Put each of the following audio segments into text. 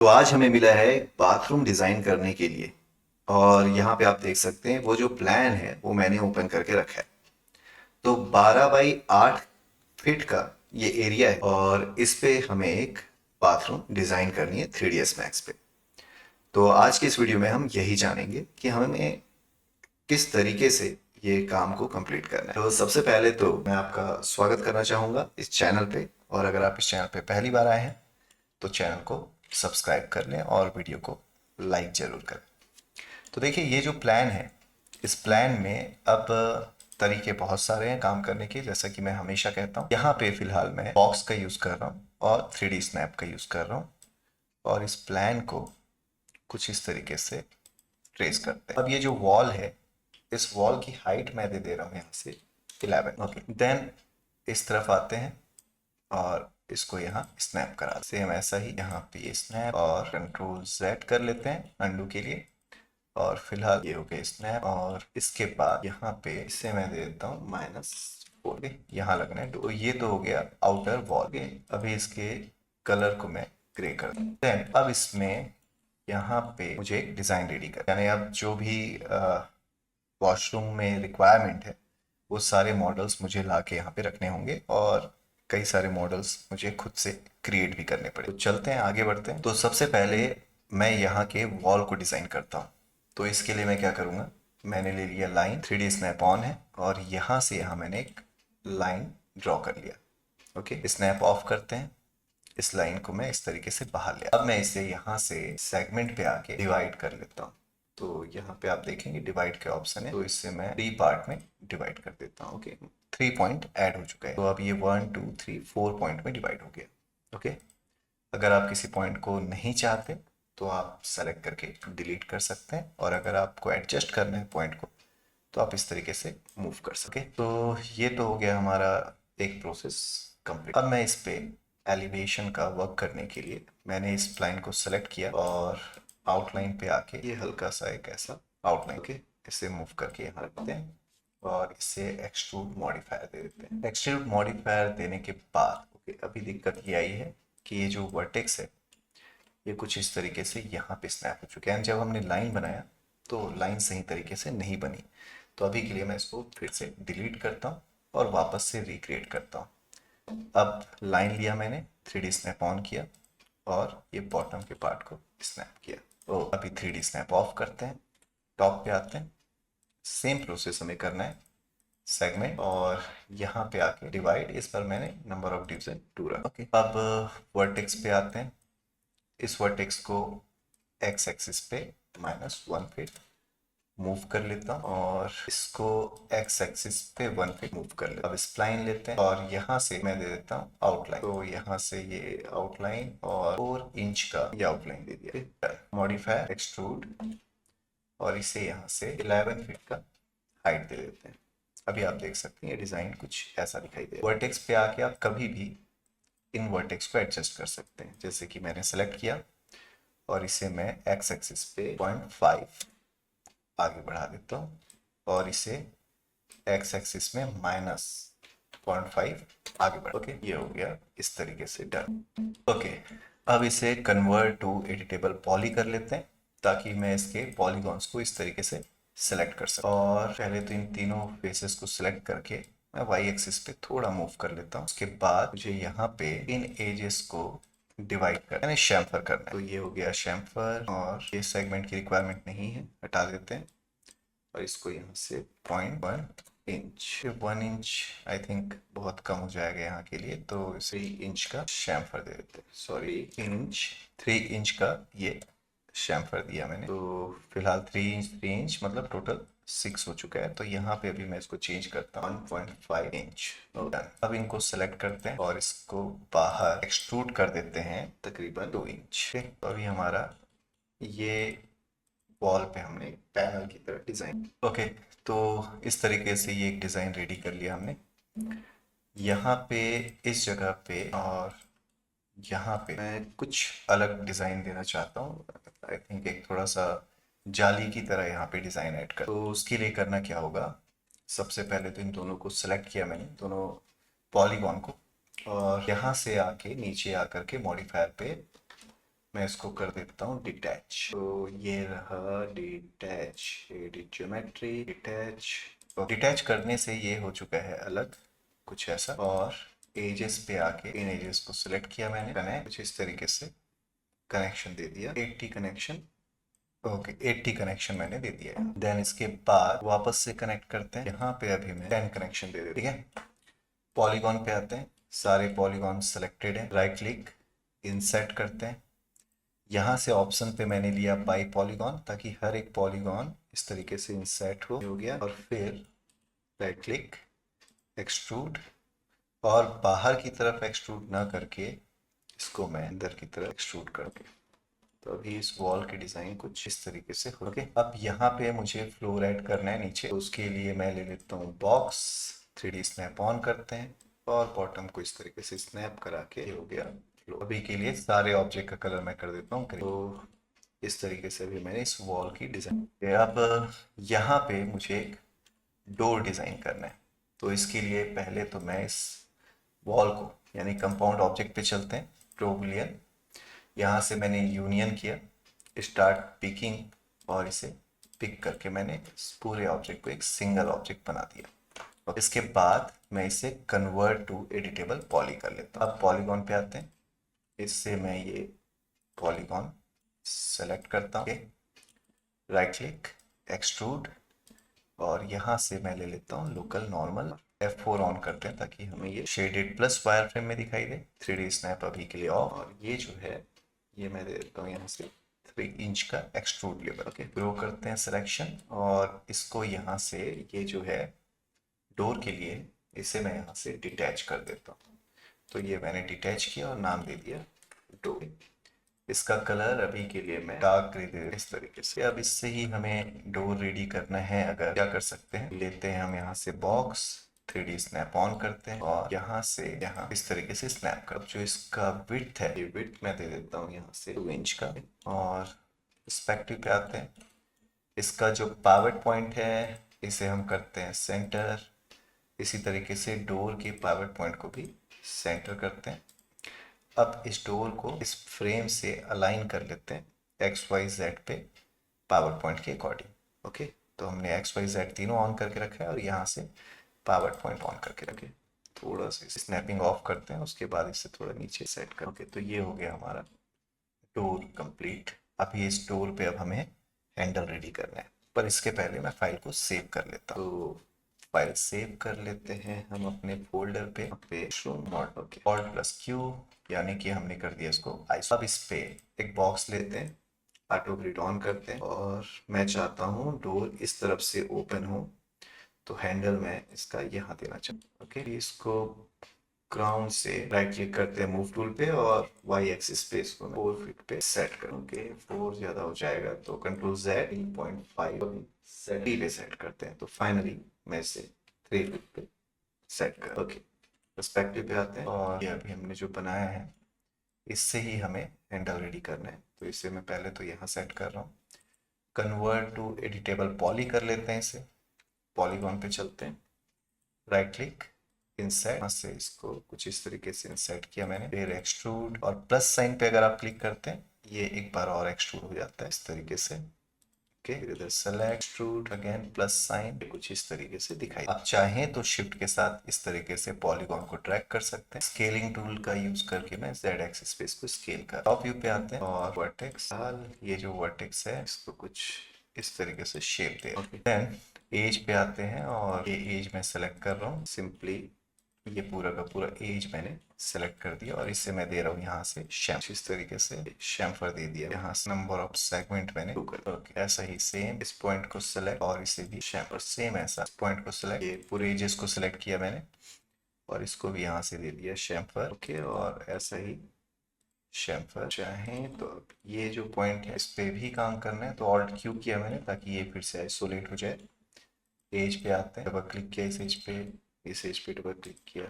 तो आज हमें मिला है बाथरूम डिज़ाइन करने के लिए। और यहाँ पे आप देख सकते हैं वो जो प्लान है वो मैंने ओपन करके रखा है। तो 12 बाई 8 फीट का ये एरिया है और इस पे हमें एक बाथरूम डिज़ाइन करनी है 3ds मैक्स पे। तो आज की इस वीडियो में हम यही जानेंगे कि हमें किस तरीके से ये काम को कंप्लीट करना है। तो सबसे पहले तो मैं आपका स्वागत करना चाहूँगा इस चैनल पे, और अगर आप इस चैनल पे पहली बार आए हैं तो चैनल को सब्सक्राइब कर लें और वीडियो को लाइक ज़रूर करें। तो देखिए, ये जो प्लान है, इस प्लान में अब तरीके बहुत सारे हैं काम करने के। जैसा कि मैं हमेशा कहता हूँ, यहाँ पे फिलहाल मैं बॉक्स का यूज़ कर रहा हूँ और 3D स्नैप का यूज़ कर रहा हूँ, और इस प्लान को कुछ इस तरीके से ट्रेस करते हैं। अब ये जो वॉल है, इस वॉल की हाइट मैं दे रहा हूँ यहाँ से 11। ओके, देन इस तरफ आते हैं और इसको यहाँ स्नैप करा सेम ऐसा ही यहाँ पे ये स्नैप, और कंट्रोल Z कर लेते हैं अंडू के लिए। और फिलहाल ये हो गया स्नैप, और इसके बाद यहाँ पे इसे मैं दे देता हूँ -4 यहाँ लगना है। तो ये तो हो गया आउटर वॉल। अभी इसके कलर को मैं ग्रे कर दूँ। देन अब इसमें यहाँ पे मुझे एक डिज़ाइन रेडी कर, यानी अब जो भी वॉशरूम में रिक्वायरमेंट है वो सारे मॉडल्स मुझे ला के यहाँ पे रखने होंगे, और कई सारे मॉडल्स मुझे खुद से क्रिएट भी करने पड़े। तो चलते हैं, आगे बढ़ते हैं। तो सबसे पहले मैं यहाँ के वॉल को डिज़ाइन करता हूँ। तो इसके लिए मैं क्या करूँगा, मैंने ले लिया लाइन, 3D स्नैप ऑन है, और यहाँ से यहाँ मैंने एक लाइन ड्रॉ कर लिया। ओके, स्नैप ऑफ करते हैं। इस लाइन को मैं इस तरीके से बाहर ले, अब मैं इसे यहाँ से सेगमेंट पे आके डिवाइड कर लेता हूँ। तो यहाँ पे आप देखेंगे डिवाइड के ऑप्शन है, तो इससे मैं 3 पार्ट में डिवाइड कर देता हूँ। ओके, 3 पॉइंट ऐड हो चुका है, तो अब ये 1 2 3 4 पॉइंट में डिवाइड हो गया। ओके, अगर आप किसी पॉइंट को नहीं चाहते तो आप सेलेक्ट करके डिलीट कर सकते हैं, और अगर आपको एडजस्ट करना है पॉइंट को तो आप इस तरीके से मूव कर सके। तो ये तो हो गया हमारा एक प्रोसेस कंप्लीट। अब मैं इस पे एलिवेशन का वर्क करने के लिए मैंने इस लाइन को सेलेक्ट किया, और आउटलाइन पे आके ये हल्का सा एक ऐसा आउटलाइन के इसे मूव करके यहाँ रखते हैं, और इसे एक्सट्रूड मॉडिफायर दे देते हैं। एक्सट्रूड मॉडिफायर देने के बाद ओके, अभी दिक्कत ये आई है कि ये जो वर्टेक्स है ये कुछ इस तरीके से यहाँ पे स्नैप हो चुके हैं। जब हमने लाइन बनाया तो लाइन सही तरीके से नहीं बनी। तो अभी के लिए मैं इसको फिर से डिलीट करता हूँ और वापस से रिक्रिएट करता हूँ। अब लाइन लिया मैंने, 3D स्नैप ऑन किया, और ये बॉटम के पार्ट को स्नैप किया। तो अभी 3D स्नैप ऑफ करते हैं, टॉप पे आते हैं, सेम प्रोसेस हमें करना है, सेगमेंट, और यहाँ पे आके डिवाइड। इस पर मैंने नंबर ऑफ डिवीजन 2 रखा। ओके, अब वर्टेक्स पे आते हैं। इस वर्टेक्स को एक्स एक्सिस पे -1 फीट मूव कर लेता हूँ, और इसको एक्स एक्सिस पे 1 फीट मूव कर लेता हूँ। अब स्प्लाइन लेते हैं, और यहाँ से मैं दे देता हूँ आउटलाइन। तो यहाँ से ये आउटलाइन और 4 इंच का ये आउटलाइन दे दिया। मॉडिफायर एक्सट्रूड, और इसे यहाँ से 11 फीट का हाइट दे देते हैं। अभी आप देख सकते हैं ये डिज़ाइन कुछ ऐसा दिखाई दे रहा है। वर्टेक्स पे आके आप कभी भी इन वर्टेक्स को एडजस्ट कर सकते हैं, जैसे कि मैंने सेलेक्ट किया और इसे मैं एक्स एक्सिस पे 0.5 आगे बढ़ा देता हूँ, और इसे एक्स एक्सिस में -0.5 आगे बढ़ा। ओके, ये हो गया इस तरीके से डन। ओके, अब इसे कन्वर्ट टू एडिटेबल पॉली कर लेते हैं, ताकि मैं इसके पॉलीगॉन्स को इस तरीके से सेलेक्ट कर सकूं। और पहले तो इन तीनों फेसेस को सिलेक्ट करके मैं वाई एक्सिस पे थोड़ा मूव कर लेता हूँ। उसके बाद मुझे यहाँ पे इन एजेस को डिवाइड कर यानी शैम्फर करना है। तो ये हो गया शैम्फर, और ये सेगमेंट की रिक्वायरमेंट नहीं है, हटा देते हैं, और इसको यहाँ से 0.1 इंच, 1 इंच आई थिंक बहुत कम हो जाएगा यहाँ के लिए, तो 3 इंच का शैम्फर दे देते हैं। सॉरी, इंच, 3 इंच का ये शैम्फर दिया मैंने। तो फिलहाल 3 इंच मतलब टोटल 6 हो चुका है। तो यहाँ पे अभी मैं इसको चेंज करता हूँ 1.5 इंच। डन। अब इनको सेलेक्ट करते हैं और इसको बाहर एक्सट्रूड कर देते हैं तकरीबन 2 इंच। तो अभी हमारा ये वॉल पे हमने पैनल की तरह डिजाइन। ओके, तो इस तरीके से ये एक डिजाइन रेडी कर लिया हमने। यहाँ पे इस जगह पे और यहाँ पे मैं कुछ अलग डिजाइन देना चाहता हूँ। आई थिंक एक थोड़ा सा जाली की तरह यहाँ पे डिजाइन ऐड कर। तो उसके लिए करना क्या होगा, सबसे पहले तो इन दोनों को सेलेक्ट किया मैंने, दोनों पॉलीगॉन को, और यहाँ से आके नीचे आकर के मॉडिफायर पे मैं इसको कर देता हूँ डिटैच। तो ये रहा डिटैच, एडिट ज्योमेट्री, डिटैच। तो डिटैच करने से ये हो चुका है अलग कुछ ऐसा। और एजेस पे आके इन एजेस को सिलेक्ट किया मैंने, कनेक्ट कुछ इस तरीके से कनेक्शन दे दिया, 80 कनेक्शन। ओके 80 कनेक्शन मैंने दे दिया है। देन इसके बाद वापस से कनेक्ट करते हैं, यहाँ पे अभी मैं 10 कनेक्शन दे देता हूँ, ठीक है। पॉलीगॉन पे आते हैं, सारे पॉलीगॉन सेलेक्टेड है, राइट क्लिक इंसर्ट करते हैं। यहाँ से ऑप्शन पे मैंने लिया बाई पॉलीगॉन, ताकि हर एक पॉलीगॉन इस तरीके से इंसर्ट हो गया। और फिर राइट क्लिक एक्सट्रूड, और बाहर की तरफ एक्सट्रूड ना करके इसको मैं अंदर की तरफ एक्सट्रूड करके, तो अभी इस वॉल की डिजाइन कुछ इस तरीके से हो गई। अब यहाँ पे मुझे फ्लोर ऐड करना है नीचे, तो उसके लिए मैं ले लेता हूँ बॉक्स, 3D स्नैप ऑन करते हैं और बॉटम को इस तरीके से स्नैप करा के हो गया फ्लोर। अभी के लिए सारे ऑब्जेक्ट का कलर मैं कर देता हूँ ग्रीन। तो इस तरीके से अभी मैंने इस वॉल की डिजाइन। अब यहाँ पे मुझे एक डोर डिजाइन करना है, तो इसके लिए पहले तो मैं इस वॉल को यानी कंपाउंड ऑब्जेक्ट पे चलते हैं, प्रोबुलियन। यहाँ से मैंने यूनियन किया, स्टार्ट पिकिंग, और इसे पिक करके मैंने इस पूरे ऑब्जेक्ट को एक सिंगल ऑब्जेक्ट बना दिया। और इसके बाद मैं इसे कन्वर्ट टू एडिटेबल पॉली कर लेता हूँ। अब पॉलीगॉन पे आते हैं, इससे मैं ये पॉलीगॉन सेलेक्ट करता हूँ, राइट क्लिक एक्सट्रूड, और यहाँ से मैं ले लेता हूँ लोकल नॉर्मल, F4 ऑन करते हैं ताकि हमें ये शेडेड प्लस वायर फ्रेम में दिखाई दे। 3D स्नैप अभी के लिए ऑफ, और ये जो है ये मैं दे देता हूँ यहाँ से 3 इंच का एक्सट्रूड लेवल। ओके ग्रो करते हैं सिलेक्शन, और इसको यहाँ से ये जो है डोर के लिए इसे मैं यहाँ से डिटैच कर देता हूँ। तो ये मैंने डिटैच किया और नाम दे दिया डोर। इसका कलर अभी के लिए मैं डार्क ग्रे दे इस तरीके से। अब इससे ही हमें डोर रेडी करना है, अगर क्या कर सकते हैं, लेते हैं हम यहाँ से बॉक्स, 3D स्नैप ऑन करते हैं और यहाँ से यहाँ इस तरीके से स्नैप कर। जो इसका विड्थ है, ये विड्थ मैं दे देता हूँ यहाँ से 2 इंच का। और पर्सपेक्टिव पे आते हैं, इसका जो पावट पॉइंट है इसे हम करते हैं सेंटर। इसी तरीके से डोर के पावट पॉइंट को भी सेंटर करते हैं। अब इस डोर को इस फ्रेम से अलाइन कर लेते हैं XYZ पे पावर पॉइंट के अकॉर्डिंग। ओके तो हमने XYZ तीनों ऑन करके रखा है और यहाँ से पावर पॉइंट ऑन करके रखे। थोड़ा सा स्नैपिंग ऑफ करते हैं, उसके बाद इसे थोड़ा नीचे सेट कर। ओके तो ये हो गया हमारा डोर कंप्लीट। अभी इस डोर पे अब हमें हैंडल रेडी करना है, पर इसके पहले मैं फाइल को सेव कर लेता हूँ। तो फाइल सेव कर लेते हैं हम अपने फोल्डर पे Alt+Q, यानी कि हमने कर दिया इसको आइसो। अब इस पे एक बॉक्स लेते हैं, ऑटो ग्रिड ऑन करते हैं, और मैं चाहता हूँ डोर इस तरफ से ओपन हो, तो हैंडल में इसका यहाँ देना चाहता हूँ। ओके इसको ग्राउंड से राइट क्लिक करते हैं मूव टूल पे, और वाई एक्सिस पे इसको 4 फीट पे सेट करूँगे। 4 ज़्यादा हो जाएगा तो कंट्रोल Z 3.5 सेट पे सेट करते हैं। तो फाइनली मैं इसे 3 फीट पे सेट कर। ओके पर्सपेक्टिव पे आते हैं, और ये अभी हमने जो बनाया है इससे ही हमें हैंडल रेडी करना है। तो इसे मैं पहले तो यहाँ सेट कर रहा हूँ, कन्वर्ट टू एडिटेबल पॉली कर लेते हैं इसे। पॉलीगॉन पे चलते हैं, राइट क्लिक इंसर्ट, से इसको कुछ इस तरीके से इंसर्ट किया मैंने। फिर एक्सट्रूड, और प्लस साइन पे अगर आप क्लिक करते हैं ये एक बार और एक्सट्रूड हो जाता है इस तरीके से। ओके इधर select extrude again plus sign, कुछ इस तरीके से दिखाई। आप चाहें तो शिफ्ट के साथ इस तरीके से पॉलीगॉन को ट्रैक कर सकते हैं। स्केलिंग टूल का यूज करके मैं Z एक्सिस पे इसको स्केल कर। टॉप व्यू पे आते हैं और वर्टेक्स, ये जो वर्टेक्स है इसको कुछ इस तरीके से शेप दे। देन एज पे आते हैं, और ये एज मैं सेलेक्ट कर रहा हूँ सिंपली, ये पूरा का पूरा एज मैंने सेलेक्ट कर दिया, और इससे मैं दे रहा हूँ यहाँ से शैम, इस तरीके से शैम्फर दे दिया। यहाँ से नंबर ऑफ सेगमेंट मैंने ओके ऐसा ही सेम इस पॉइंट को सिलेक्ट, और इसे भी शैम्फर सेम ऐसा पॉइंट को सिलेक्ट, ये पूरे एजेस को सिलेक्ट किया मैंने और इसको भी यहाँ से दे दिया शैम्फर। ओके और ऐसा ही शैम्फर। चाहें तो ये जो पॉइंट है इस पे भी काम करना है तो Alt+Q किया मैंने ताकि ये फिर से आइसोलेट हो जाए। एज पे आते हैं, डबल क्लिक किया इस एज पे डबल क्लिक किया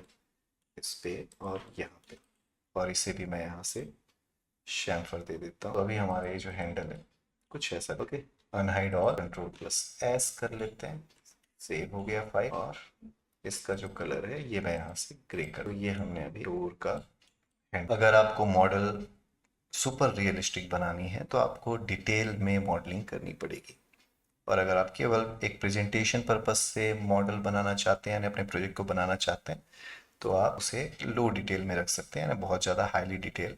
इस पे और यहाँ पे, और इसे भी मैं यहाँ से शैम्फर दे देता हूँ। तो अभी हमारा ये जो हैंडल है कुछ ऐसा। ओके अनहाइड और कंट्रोल+S कर लेते हैं, सेव हो गया फाइल। और इसका जो कलर है ये मैं यहाँ से ग्रे कर, तो ये हमने अभी डोर का हैंडल। अगर आपको मॉडल सुपर रियलिस्टिक बनानी है तो आपको डिटेल में मॉडलिंग करनी पड़ेगी। और अगर आप केवल एक प्रेजेंटेशन पर्पस से मॉडल बनाना चाहते हैं यानी अपने प्रोजेक्ट को बनाना चाहते हैं तो आप उसे लो डिटेल में रख सकते हैं, यानी बहुत ज़्यादा हाईली डिटेल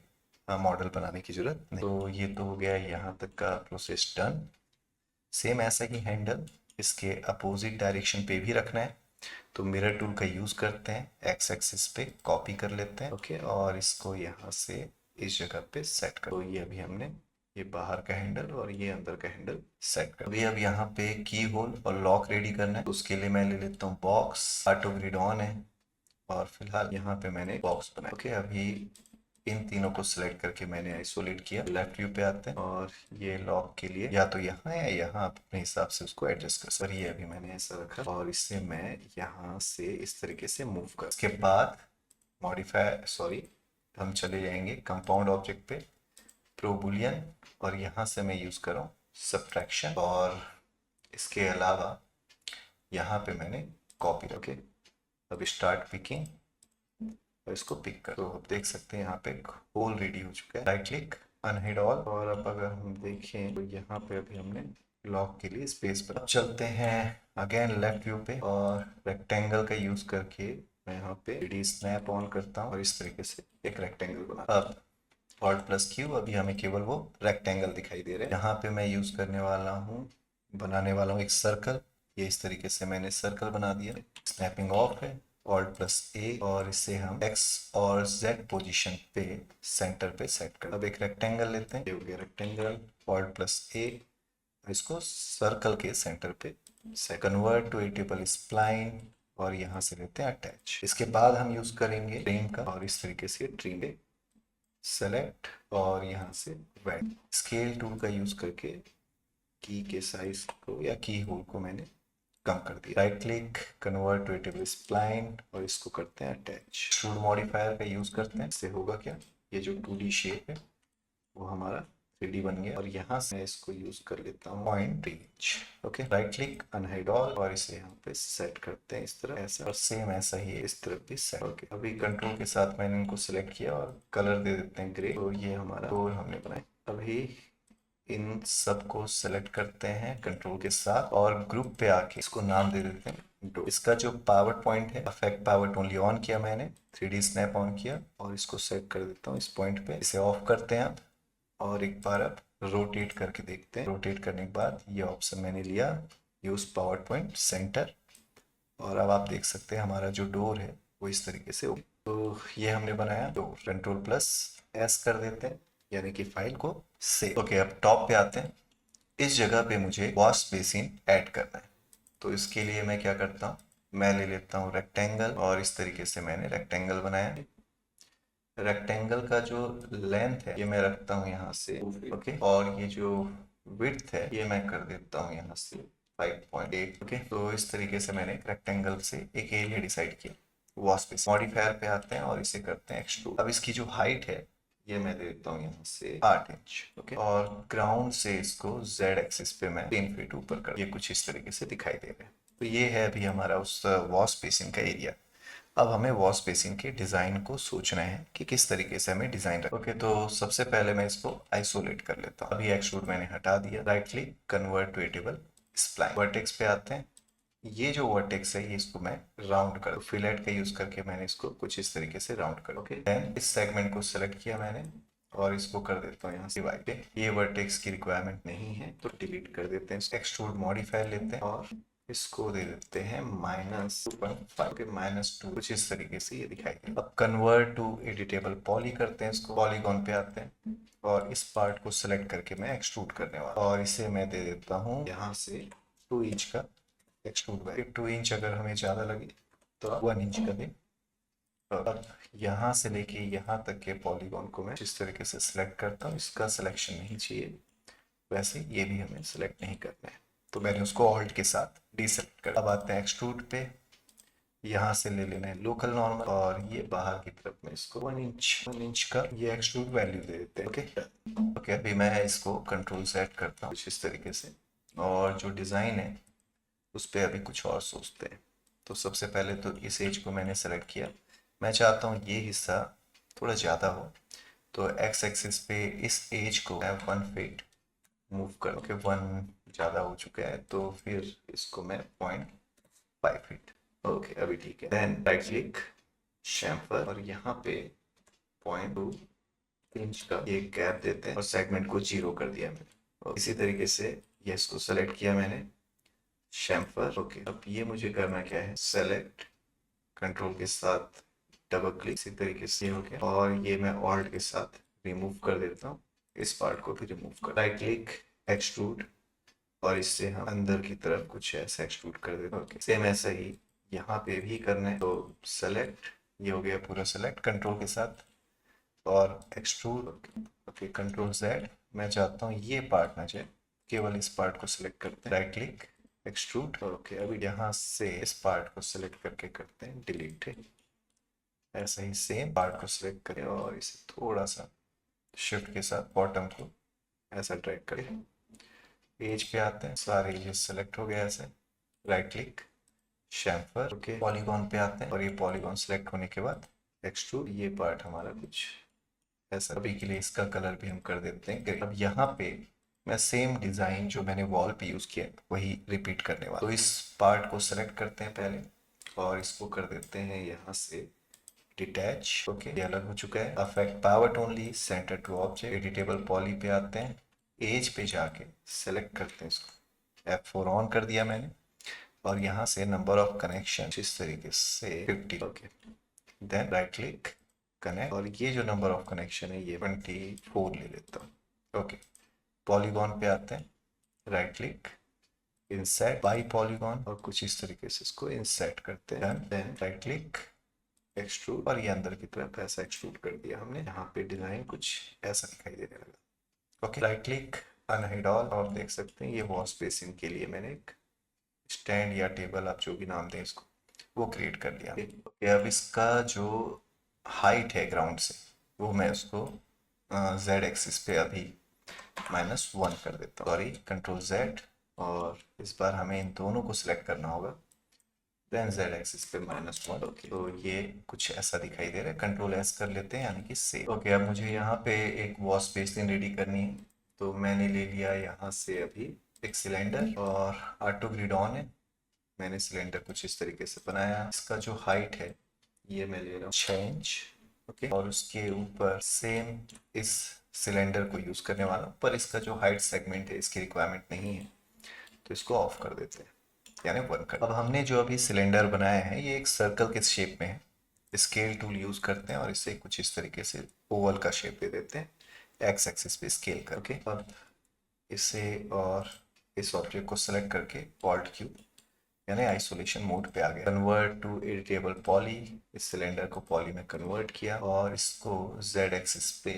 मॉडल बनाने की जरूरत नहीं। तो ये तो हो गया यहाँ तक का प्रोसेस डन। सेम ऐसा ही हैंडल इसके अपोजिट डायरेक्शन पे भी रखना है, तो मिरर टूल का यूज़ करते हैं, एक्स एक्सिस पे कॉपी कर लेते हैं, ओके, और इसको यहाँ से इस जगह पे सेट कर। तो ये अभी हमने ये बाहर का हैंडल और ये अंदर का हैंडल सेट कर। अभी अब यहाँ पे की होल और लॉक रेडी करना है, तो उसके लिए मैं ले लेता हूँ बॉक्स, ऑटो ग्रिड ऑन है और फिलहाल यहाँ पे मैंने बॉक्स बनाया। ओके, अभी इन तीनों को सिलेक्ट करके मैंने आइसोलेट किया। लेफ्ट व्यू पे आते हैं और ये लॉक के लिए या तो यहाँ या यहाँ आप अपने हिसाब से उसको एडजस्ट कर सकते हैं। ये अभी मैंने ऐसा रखा और इससे मैं यहाँ से इस तरीके से मूव कर। इसके बाद मॉडिफाई सॉरी हम चले जाएंगे कंपाउंड ऑब्जेक्ट पे, प्रो बुलियन, और यहाँ से मैं यूज कर रहा हूँ सब्ट्रैक्शन, और इसके अलावा यहाँ पे मैंने कॉपी। ओके, अब स्टार्ट पिकिंग और इसको पिक कर। तो आप देख सकते हैं यहाँ पे होल रेडी हो चुका है। राइट क्लिक अनहिड ऑल, और अब अगर हम देखें तो यहाँ पे अभी हमने लॉक के लिए स्पेस पर। अब चलते हैं अगेन लेफ्ट व्यू पे और रेक्टेंगल का यूज करके मैं यहाँ पे 3D स्नैप ऑन करता हूँ और इस तरीके से एक रेक्टेंगल बना। अब Alt प्लस क्यू, अभी हमें केवल वो रेक्टेंगल दिखाई दे रहे हैं। यहाँ पे मैं यूज करने वाला हूँ, बनाने वाला हूँ एक सर्कल। ये इस तरीके से मैंने सर्कल बना दिया। स्नैपिंग ऑफ है, Alt प्लस ए, और इसे हम X और Z पोजीशन पे सेंटर पे सेट कर। अब एक रेक्टेंगल लेते हैं, ये हो गया रेक्टेंगल, Alt प्लस ए, इसको सर्कल के सेंटर पे set. Convert to editable spline और यहाँ से लेते हैं अटैच। इसके बाद हम यूज करेंगे ट्रीम का, और इस तरीके से ट्रीम पे सेलेक्ट और यहाँ से वेट। स्केल टूल का यूज करके की के साइज को या की होल को मैंने कम कर दिया। Right click convert to table spline और इसको करते हैं अटैच। एक्सट्रूड मॉडिफायर का यूज करते हैं, इससे होगा क्या, ये जो 2D शेप है वो हमारा 3D बन गया, और यहाँ से मैं इसको यूज कर लेता हूँ point range. Okay, right click unhide all और इसे यहाँ पे सेट करते हैं इस तरह, ऐसा, और सेम ऐसा ही इस तरफ भी सेट। ओके, अभी कंट्रोल के साथ मैंने इनको सिलेक्ट किया और कलर दे देते हैं ग्रे, तो ये हमारा गोल हमने बनाया। अभी इन सब को सेलेक्ट करते हैं कंट्रोल के साथ और ग्रुप पे आके इसको नाम दे देते हैं डो। इसका जो पावर पॉइंट है, अफेक्ट पावर ओनली ऑन किया मैंने, 3D स्नैप ऑन किया और इसको सेट कर देता हूँ इस पॉइंट पे। इसे ऑफ करते हैं आप और एक बार अब रोटेट करके देखते हैं। रोटेट करने के बाद ये ऑप्शन मैंने लिया, यूज पावर पॉइंट सेंटर, और अब आप देख सकते हैं हमारा जो डोर है वो इस तरीके से हो। तो ये हमने बनाया डोर। कंट्रोल प्लस एस कर देते हैं यानी कि फाइल को सेव। ओके, अब टॉप पे आते हैं। इस जगह पे मुझे वॉश बेसिन ऐड करना है, तो इसके लिए मैं क्या करता हूँ, मैं ले लेता हूँ रेक्टेंगल और इस तरीके से मैंने रेक्टेंगल बनाया। रेक्टेंगल का जो लेंथ है ये मैं रखता हूँ यहाँ से, ओके, और ये जो विड्थ है ये मैं कर देता हूँ यहाँ से 5.8। ओके, तो इस तरीके से मैंने रेक्टेंगल से एक एरिया डिसाइड किया। वॉश पे मॉडिफायर पे आते हैं और इसे करते हैं एक्सट्रूड। अब इसकी जो हाइट है ये मैं दे देता हूँ यहाँ से 8 इंच। ओके, और ग्राउंड से इसको Z एक्सिस पे मैं 3 फीट ऊपर कर, ये कुछ इस तरीके से दिखाई दे रहा है। तो ये है अभी हमारा उस वॉश बेसिन का एरिया। अब हमें वॉश बेसिन के डिज़ाइन को सोचना है कि किस तरीके से हमें डिज़ाइन रखें। ओके, तो सबसे पहले मैं इसको आइसोलेट कर लेता हूँ। अभी एक्सट्रूड मैंने हटा दिया। Right click convert to editable spline, vertex पे आते हैं। ये जो वर्टेक्स है ये इसको मैं राउंड कर, फिलेट का यूज करके मैंने इसको कुछ इस तरीके से राउंड कर। ओके, देन इस सेगमेंट को सेलेक्ट किया मैंने और इसको कर देता हूँ यहाँ से डिवाइड। ये वर्टेक्स की रिक्वायरमेंट नहीं है तो डिलीट कर देते हैं। एक्सट्रूड मॉडिफायर लेते हैं और इसको दे देते हैं -2.5 के -2, कुछ इस तरीके से ये दिखाई दे। अब कन्वर्ट टू एडिटेबल पॉली करते हैं, इसको पॉलीगॉन पे आते हैं और इस पार्ट को सिलेक्ट करके मैं एक्सट्रूड करने वाला, और इसे मैं दे देता हूँ यहाँ से 2 इंच का एक्सट्रूड बैक। 2 इंच अगर हमें ज़्यादा लगे तो आप 1 इंच का दें। अब यहाँ से लेके यहाँ तक के पॉलीगॉन को मैं जिस तरीके से सिलेक्ट करता हूँ, इसका सिलेक्शन नहीं चाहिए, वैसे ये भी हमें सिलेक्ट नहीं करना है, तो मैंने उसको ऑल्ट के साथ डीसेलेक्ट कर। अब आते हैं एक्सट्रूड पे, यहाँ से ले लेना है लोकल नॉर्मल और ये बाहर की तरफ में इसको 1 इंच का ये एक्सट्रूड वैल्यू दे देते हैं। ओके, अभी मैं इसको कंट्रोल सेट करता हूँ कुछ इस तरीके से, और जो डिज़ाइन है उस पर अभी कुछ और सोचते हैं। तो सबसे पहले तो इस एज को मैंने सेलेक्ट किया। मैं चाहता हूँ ये हिस्सा थोड़ा ज़्यादा हो, तो एक्स एक्सिस पे इस एज को 1 फीट मूव कर, ओके 1 ज़्यादा हो चुका है, तो फिर इसको मैं 0.5 फीट, ओके अभी ठीक है। देन राइट क्लिक शैम्फर और यहाँ पे 0.2 इंच का ये गैप देते हैं और सेगमेंट को 0 कर दिया मैंने। और इसी तरीके से ये इसको सेलेक्ट किया मैंने शैम्फर, ओके। अब ये मुझे करना क्या है, सेलेक्ट कंट्रोल के साथ डबल क्लिक, इसी तरीके से हो गया। और ये मैं ऑल्ट के साथ रिमूव कर देता हूँ, इस पार्ट को भी रिमूव कर, राइट क्लिक एक्सट्रूड और इससे हम अंदर की तरफ कुछ ऐसा एक्सट्रूड कर देते हैं, ओके। सेम ऐसा ही यहाँ पे भी करना है, तो सेलेक्ट, ये हो गया पूरा सेलेक्ट कंट्रोल के साथ और एक्सट्रूड, ओके कंट्रोल जेड। मैं चाहता हूँ ये पार्ट ना जाए, केवल इस पार्ट को सिलेक्ट करते हैं, राइट क्लिक एक्सट्रूड, ओके। अभी यहाँ से इस पार्ट को सिलेक्ट करके करते हैं डिलीट, ऐसा ही सेम पार्ट को सिलेक्ट करें और इसे थोड़ा सा शिफ्ट के साथ बॉटम को ऐसा ड्रैग करें। एज पे आते हैं, सारे एजेस सेलेक्ट हो गया ऐसे, right click chamfer, okay. Polygon पे आते हैं और ये पॉलीगॉन सेलेक्ट होने के बाद एक्सट्रूड, ये पार्ट हमारा कुछ ऐसा। अभी के लिए इसका कलर भी हम कर देते हैं ग्रे। अब यहाँ पे मैं सेम डिज़ाइन जो मैंने वॉल पे यूज़ किया वही रिपीट करने वाला, तो इस पार्ट को सेलेक्ट करते हैं पहले और इसको कर देते हैं यहाँ से डिटैच, ओके ये अलग हो चुका है। Affect power only centre to object, editable poly पे आते हैं, एज पे जाके सेलेक्ट करते हैं इसको, F4 ऑन कर दिया मैंने और यहाँ से नंबर ऑफ कनेक्शन इस तरीके से 50, okay. Then right click connect और ये जो नंबर ऑफ कनेक्शन है ये 24 ले लेता हूँ, ओके। पॉलीगॉन पे आते हैं, right click insert by polygon और कुछ इस तरीके से इसको इंसर्ट करते हैं। देन राइट क्लिक एक्सट्रूड और ये अंदर की तरफ ऐसा एक्सट्रूड कर दिया हमने, यहाँ पे डिजाइन कुछ ऐसा दिखाई देने लगा, okay. Right click unhide all और देख सकते हैं ये वॉश बेसिन के लिए मैंने एक स्टैंड या टेबल, आप जो भी नाम दें इसको, वो क्रिएट कर लिया, ओके। अब इसका जो हाइट है ग्राउंड से वो मैं उसको जेड एक्सिस पे अभी -1 कर देता हूँ, सॉरी कंट्रोल जेड और इस बार हमें इन दोनों को सिलेक्ट करना होगा, देन जेड एक्सिस पे -1, ओके। तो ये कुछ ऐसा दिखाई दे रहा है, कंट्रोल एस कर लेते हैं यानी कि सेव, ओके। अब मुझे यहाँ पे एक वॉश बेसिन रेडी करनी है, तो मैंने ले लिया यहाँ से अभी एक सिलेंडर और ऑटो ग्रिड ऑन है, मैंने सिलेंडर कुछ इस तरीके से बनाया। इसका जो हाइट है ये मैं ले रहा हूँ 6 इंच, ओके। और उसके ऊपर सेम इस सिलेंडर को यूज़ करने वाला हूँ, पर इसका जो हाइट सेगमेंट है इसकी रिक्वायरमेंट नहीं है, तो इसको ऑफ कर देते हैं यानी 1 कर। अब हमने जो अभी सिलेंडर बनाया है ये एक सर्कल के शेप में है, स्केल टूल यूज़ करते हैं और इसे कुछ इस तरीके से ओवल का शेप दे देते हैं, एक्स एक्सिस पे स्केल करके। अब इसे और इस ऑब्जेक्ट को सेलेक्ट करके ऑल्ट क्यू यानी आइसोलेशन मोड पे आ गया, कन्वर्ट टू एडिटेबल पॉली, इस सिलेंडर को पॉली में कन्वर्ट किया और इसको जेड एक्सिस पे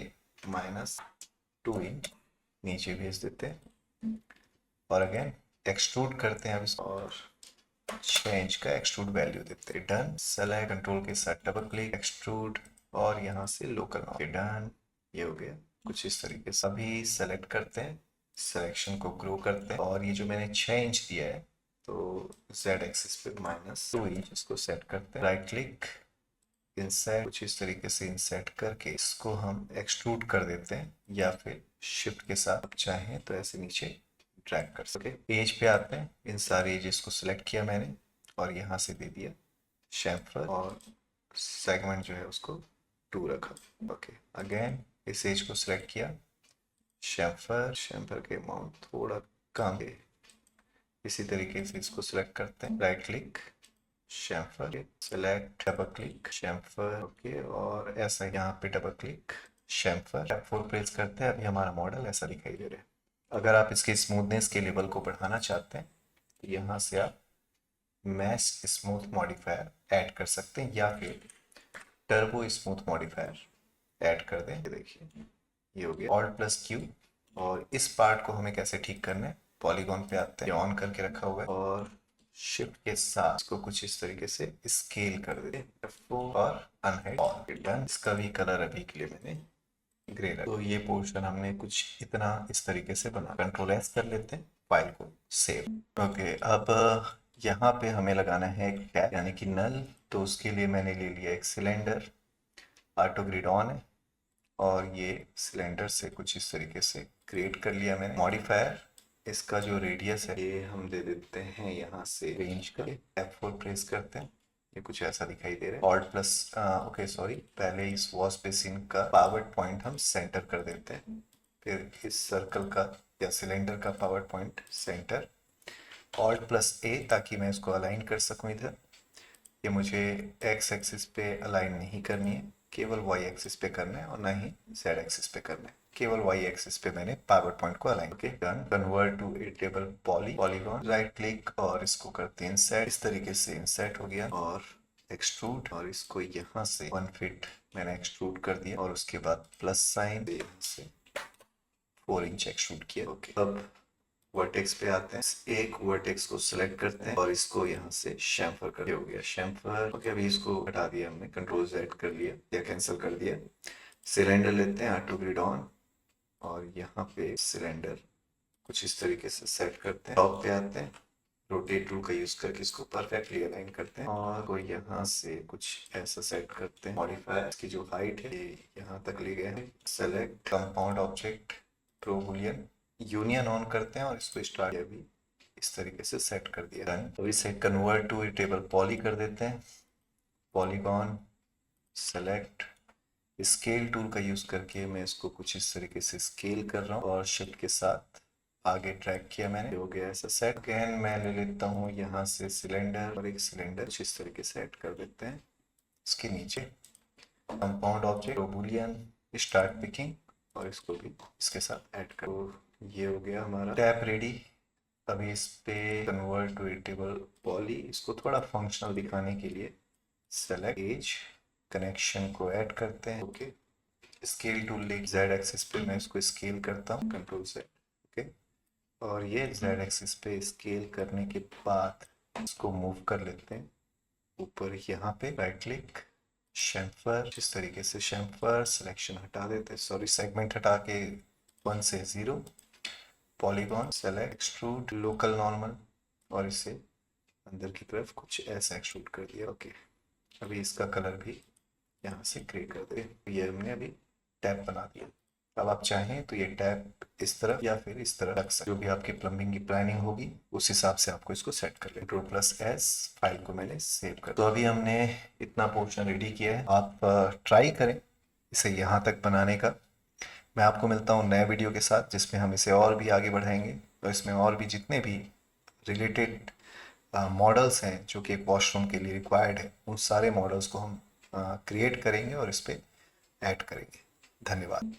-2 इंच नीचे भेज देते हैं और अगेन एक्सट्रूड करते हैं अब इसको और 6 इंच का एक्सट्रूड वैल्यू देते हैं, डन। सेलेक्ट कंट्रोल के साथ डबल क्लिक एक्सट्रूड और यहाँ से लोकल माउंट, डन। ये हो गया कुछ इस तरीके से। अभी सेलेक्ट करते हैं, सिलेक्शन को ग्रो करते हैं और ये जो मैंने 6 इंच दिया है तो z एक्सिस पे -2 इंच इसको सेट करते हैं, राइट क्लिक इंसर्ट, कुछ इस तरीके से इंसर्ट करके इसको हम एक्सट्रूड कर देते हैं या फिर शिफ्ट के साथ चाहें तो ऐसे नीचे ड्रैग कर सके। एज पे आते हैं, इन सारे एजेस को सिलेक्ट किया मैंने और यहाँ से दे दिया शैम्फर और सेगमेंट जो है उसको 2 रखा, ओके। अगेन इस एज को सिलेक्ट किया, शैम्फर के अमाउंट थोड़ा कम है, इसी तरीके से इसको सिलेक्ट करते हैं, right click chamfer, select double click chamfer, okay. और ऐसा यहाँ पे double click chamfer, F4 press करते हैं, अभी हमारा मॉडल ऐसा दिखाई दे रहा है। अगर आप इसके स्मूथनेस के लेवल को बढ़ाना चाहते हैं तो यहाँ से आप मैश स्मूथ मॉडिफायर ऐड कर सकते हैं या फिर टर्बो स्मूथ मॉडिफायर ऐड कर दें। देखिए ये हो गया, ऑल्ट प्लस क्यू। और इस पार्ट को हमें कैसे ठीक करना है, पॉलीगॉन पे आते हैं, ऑन करके रखा हुआ है और शिफ्ट के साथ इसको कुछ इस तरीके से स्केल कर देते हैं और अनहाइड ऑल, डन। इसका भी कलर अभी के लिए मैंने ग्रे रखा। तो ये पोर्शन हमने कुछ इतना इस तरीके से बना, कंट्रोल एस कर लेते हैं, फाइल को सेव, ओके। अब यहाँ पे हमें लगाना है एक टैग यानी कि नल, तो उसके लिए मैंने ले लिया एक सिलेंडर, ऑटो ग्रिड ऑन है, और ये सिलेंडर से कुछ इस तरीके से क्रिएट कर लिया मैंने। मॉडिफायर, इसका जो रेडियस है ये हम दे देते हैं यहाँ से रेंज का। F4 प्रेस करते हैं, ये कुछ ऐसा दिखाई दे रहा है। ऑल्ट प्लस ओके सॉरी, पहले इस वॉश बेसिन का पावर पॉइंट हम सेंटर कर देते हैं, फिर इस सर्कल का या सिलेंडर का power point centre. Alt plus A ताकि मैं इसको अलाइन कर सकूं इधर। ये मुझे एक्स एक्सिस पे अलाइन नहीं करनी है, केवल वाई एक्सिस पे करना है, और ना ही जेड एक्सिस पे करना है, केवल वाई एक्सिस पे मैंने पावर पॉइंट को align. Okay done. Convert to editable polygon, right click और इसको करते हैं इंसर्ट। इस तरीके से इंसर्ट हो गया। और एक्सट्रूड, और इसको यहाँ से 1 फीट मैंने एक्सट्रूड कर दिया, और उसके बाद प्लस साइन यहाँ से 4 इंच एक्सट्रूड किया। ओके अब वर्टेक्स पे आते हैं। एक वर्टेक्स को सिलेक्ट करते हैं और इसको यहाँ से शैम्फर कर दिया। हो गया शैम्फर। ओके अभी इसको हटा दिया हमने, कंट्रोल Z कर लिया या कैंसिल कर दिया। सिलेंडर लेते हैं, ऑटो ग्रिड ऑन, और यहाँ पे सिलेंडर कुछ इस तरीके से सेट करते हैं। टॉप पे आते हैं, रोटेट टूल का यूज करके इसको परफेक्टली अलाइन करते हैं, और को यहाँ से कुछ ऐसा सेट करते हैं। मॉडिफायर की जो हाइट है ये यहाँ तक ले गए हैं। Select compound object pro Boolean, union on करते हैं और इसको स्टार्ट अभी इस तरीके से सेट कर दिया। डन। तो इसे convert to editable poly कर देते हैं। पॉलीगॉन सेलेक्ट, स्केल टूल का यूज करके मैं इसको कुछ इस तरीके से स्केल कर रहा हूँ, और शिफ्ट के साथ आगे ट्रैक किया मैंने। हो गया ऐसा सेट। अगेन मैं ले लेता हूँ यहाँ से सिलेंडर, और एक सिलेंडर कुछ इस तरीके से ऐड कर देते हैं। इसके नीचे compound object Boolean start picking, और इसको भी इसके साथ ऐड कर। तो ये हो गया हमारा टैप रेडी। अभी इस पे convert to editable poly, इसको थोड़ा फंक्शनल दिखाने के लिए सेलेक्ट एज, कनेक्शन को ऐड करते हैं। ओके स्केल टूल ले जेड एक्सिस पे मैं इसको स्केल करता हूँ, कंट्रोल Z। ओके और ये जेड एक्सिस पे स्केल करने के बाद इसको मूव कर लेते हैं ऊपर। यहाँ पे राइट क्लिक, शैम्फर, इस तरीके से शैम्फर सिलेक्शन हटा देते हैं, सॉरी सेगमेंट हटा के 1 से 0, polygon select, extrude local normal, और इसे अंदर की तरफ कुछ ऐसा एक्सट्रूड कर दिया। ओके अभी इसका कलर भी यहाँ से ग्रे कर दे। ये हमने अभी टैप बना दिया। अब आप चाहें तो ये टैप इस तरफ या फिर इस तरफ रख सकते, जो भी आपकी प्लम्बिंग की प्लानिंग होगी उस हिसाब से आपको इसको सेट कर लें। कंट्रोल प्लस S, फाइल को मैंने सेव कर। तो अभी हमने इतना पोर्शन रेडी किया है। आप ट्राई करें इसे यहाँ तक बनाने का। मैं आपको मिलता हूँ नए वीडियो के साथ, जिसमें हम इसे और भी आगे बढ़ाएंगे, तो इसमें और भी जितने भी रिलेटेड मॉडल्स हैं जो कि एक वॉशरूम के लिए रिक्वायर्ड है, उन सारे मॉडल्स को हम क्रिएट करेंगे और इस पर ऐड करेंगे। धन्यवाद।